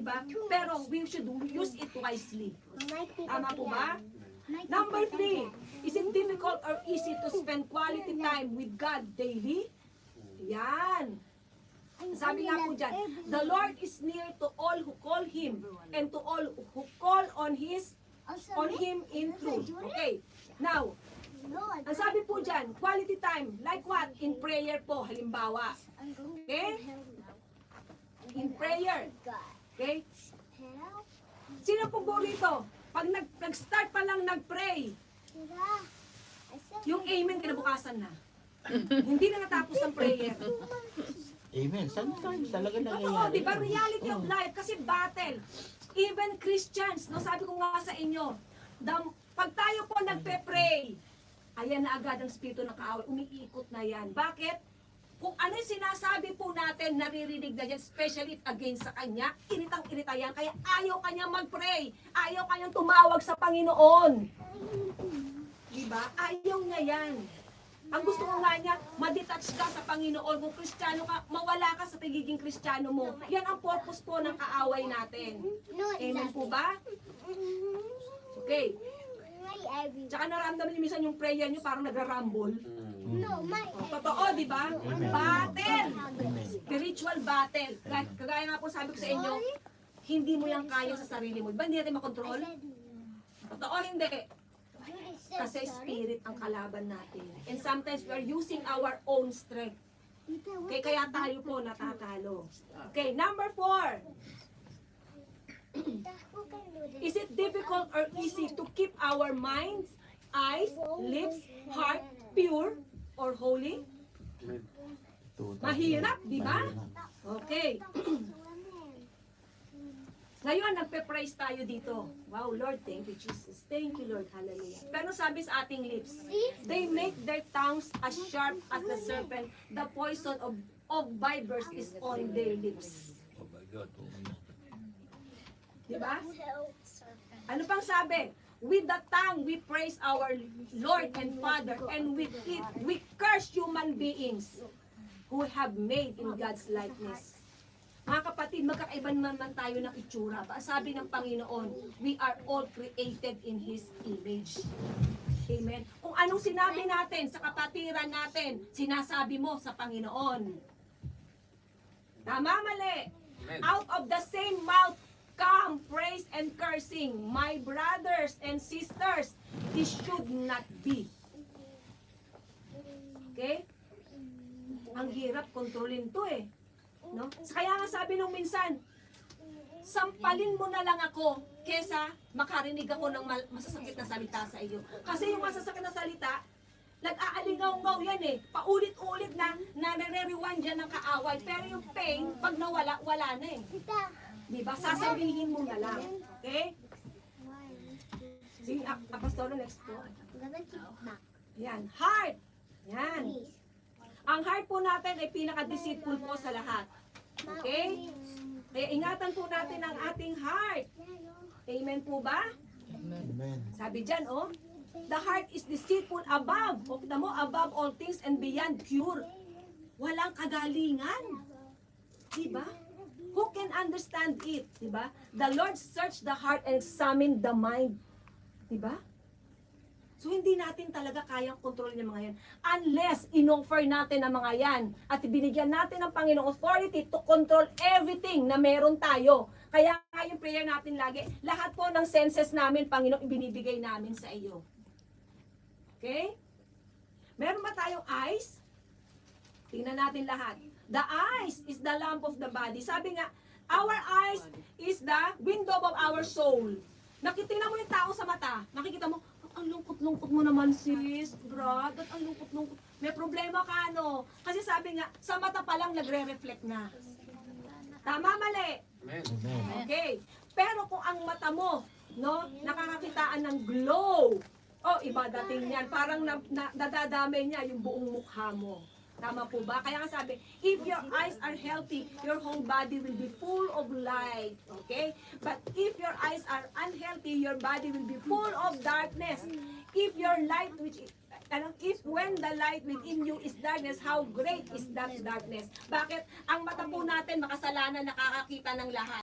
Diba? Pero we should use it wisely. Tama po ba? Number 3, is it difficult or easy to spend quality time with God daily? Yan. Sabi nga po dyan, the Lord is near to all who call Him and to all who call on Him in truth. Okay. Now, ang sabi po dyan, quality time, like what? In prayer po, halimbawa. Okay? In prayer. Okay? Sino po rito? Pag nag-start pa lang nag-pray, yung amen kinabukasan na. Hindi na natapos ang prayer. Amen. Sometimes talaga Oo, nangyayari. di ba? Reality of life. Kasi battle. Even Christians, no, sabi ko nga sa inyo, pag tayo po nagpe-pray, ayan na agad ang spirito ng kaaway. Umiikot na yan. Bakit? Kung ano yung sinasabi po natin, naririnig na dyan, especially against sa kanya, iritang-irita yan. Kaya ayaw kanya mag-pray. Ayaw kanyang tumawag sa Panginoon. Diba? Ayaw niya yan. Ang gusto ko nga niya, madetach ka sa Panginoon. Kung Kristiyano ka, mawala ka sa pagiging Kristiyano mo. Yan ang purpose po ng kaaway natin. Amen po ba? Okay. Tsaka naramdaman niyo minsan yung prayer niyo parang nagra-rumble. Totoo, di ba? Battle! Spiritual battle. Kagaya nga po sabi ko sa inyo, hindi mo yan kaya sa sarili mo. Di ba hindi natin makontrol? Totoo, hindi. Kasi spirit ang kalaban natin. And sometimes we are using our own strength. Okay, kaya tayo po natatalo. Okay, number 4. Is it difficult or easy to keep our minds, eyes, lips, heart pure or holy? Mahirap, di ba? Okay. Ngayon, nagpe-praise tayo dito. Wow, Lord, thank you, Jesus. Thank you, Lord. Hallelujah. Pero sabi sa ating lips, they make their tongues as sharp as the serpent. The poison of vipers is on their lips. Oh my God. Diba? Ano pang sabi? With the tongue, we praise our Lord and Father, and with it, we curse human beings who have made in God's likeness. Mga kapatid, magkakaiba naman tayo ng itsura. Sabi ng Panginoon, we are all created in His image. Amen. Kung anong sinabi natin sa kapatiran natin, sinasabi mo sa Panginoon. Tama, mali. Out of the same mouth come praise and cursing. My brothers and sisters, this should not be. Okay? Ang hirap kontrolin to eh. No? Kaya nga sabi nung minsan, sampalin mo na lang ako kesa makarinig ako ng masasakit na salita sa iyo. Kasi yung masasakit na salita, nag-aalingaw-ngaw yan eh. Paulit-ulit na nare-rewind yan ng kaaway. Pero yung pain, pag nawala, wala na eh. Diba? Sasabihin mo na lang. Okay? Sige, Apostolo, next po. Yan. Heart. Yan. Ang heart po natin ay pinaka-deceitful po sa lahat. Okay? Kaya ingatan po natin ang ating heart. Amen po ba? Amen. Sabi dyan, oh, the heart is deceitful above. O kita mo, above all things and beyond cure. Walang kagalingan. Diba? Who can understand it? Diba? The Lord searched the heart and examined the mind. Diba? So, hindi natin talaga kayang kontrolin yung mga yan. Unless, in-offer natin ang mga yan at binigyan natin ng Panginoong authority to control everything na meron tayo. Kaya yung prayer natin lagi, lahat po ng senses namin, Panginoong, ibinibigay namin sa iyo. Okay? Meron ba tayong eyes? Tingnan natin lahat. The eyes is the lamp of the body. Sabi nga, our eyes is the window of our soul. Nakitingnan mo yung tao sa mata, nakikita mo, ang lungkot-lungkot mo naman sis, Brad, at ang lungkot-lungkot. May problema ka, no? Kasi sabi nga, sa mata pa lang nagre-reflect na. Tama, mali? Amen. Okay. Pero kung ang mata mo, no, nakakakitaan ng glow, oh, iba dating yan. Parang nadadamay niya yung buong mukha mo. Tama po ba? Kaya nga sabi, if your eyes are healthy, your whole body will be full of light. Okay? But if your eyes are unhealthy, your body will be full of darkness. If your light, if when the light within you is darkness, how great is that darkness? Bakit? Ang mata po natin, makasalanan, nakakakita ng lahat.